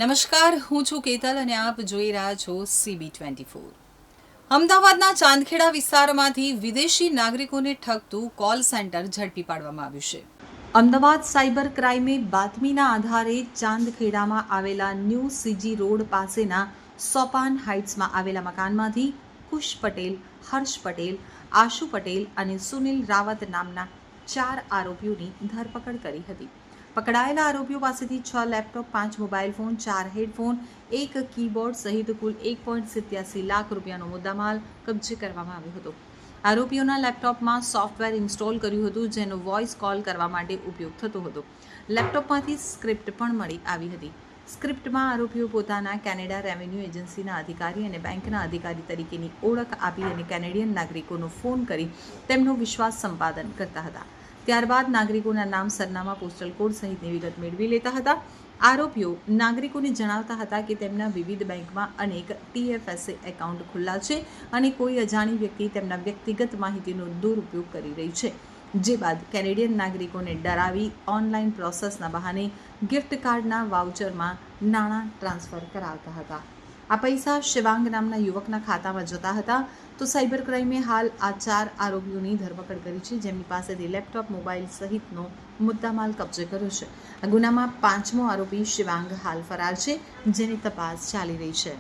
નમસ્કાર, હું છું કેતલ અને આપ જોઈ રહ્યા છો CB24। અમદાવાદના ચાંદખેડા વિસ્તારમાંથી વિદેશી નાગરિકોને ઠગતું કોલ સેન્ટર ઝડપી પાડવામાં આવ્યું છે। અમદાવાદ સાયબર ક્રાઇમે બાતમીના આધારે ચાંદખેડામાં આવેલા ન્યૂ સીજી રોડ પાસેના સોપાન હાઇટ્સમાં આવેલા મકાનમાંથી કુશ પટેલ, હર્ષ પટેલ, આશુ પટેલ અને સુનિલ રાવત નામના 4 આરોપીઓની ધરપકડ કરી હતી। પકડાયેલા આરોપીઓ પાસેથી 6 laptop, 5 mobile phone, 4 headphone, 1 keyboard સહિત કુલ 1.87 લાખ રૂપિયાનો મુદ્દામાલ કબજે કરવામાં આવ્યો હતો। આરોપીઓના લેપટોપમાં સોફ્ટવેર ઇન્સ્ટોલ કર્યું હતું, જેનો વોઇસ કોલ કરવા માટે ઉપયોગ થતો હતો। લેપટોપમાંથી સ્ક્રિપ્ટ પણ મળી આવી હતી। સ્ક્રિપ્ટમાં આરોપીઓ પોતાના કેનેડા રેવન્યુ એજન્સીના અધિકારી અને બેંકના અધિકારી તરીકેની ઓળખ આપી અને કેનેડિયન નાગરિકોનો ફોન કરી તેમનો વિશ્વાસ સંપાદન કરતા હતા। ત્યારબાદ નાગરિકોના નામ, સરનામા, પોસ્ટલ કોડ સહિતની વિગત મેળવી લેતા હતા। આરોપીઓ નાગરિકોને જણાવતા હતા કે તેમના વિવિધ બેંકમાં અનેક TFSA એકાઉન્ટ ખુલ્લા છે અને કોઈ અજાણી વ્યક્તિ તેમના વ્યક્તિગત માહિતીનો દુરુપયોગ કરી રહી છે। જે બાદ કેનેડિયન નાગરિકોને ડરાવી ઓનલાઈન પ્રોસેસના બહાને ગિફ્ટ કાર્ડના વાઉચરમાં નાણાં ટ્રાન્સફર કરાવતા હતા। આ પૈસા શિવાંગ નામના યુવકના ખાતામાં જતા હતા। તો સાયબર ક્રાઇમે હાલ આ 4 આરોપીઓની ધરપકડ કરી છે, જેમની પાસેથી લેપટોપ, મોબાઈલ સહિતનો મુદ્દામાલ કબજે કર્યો છે। આ ગુનામાં 5મો આરોપી શિવાંગ હાલ ફરાર છે, જેની તપાસ ચાલી રહી છે।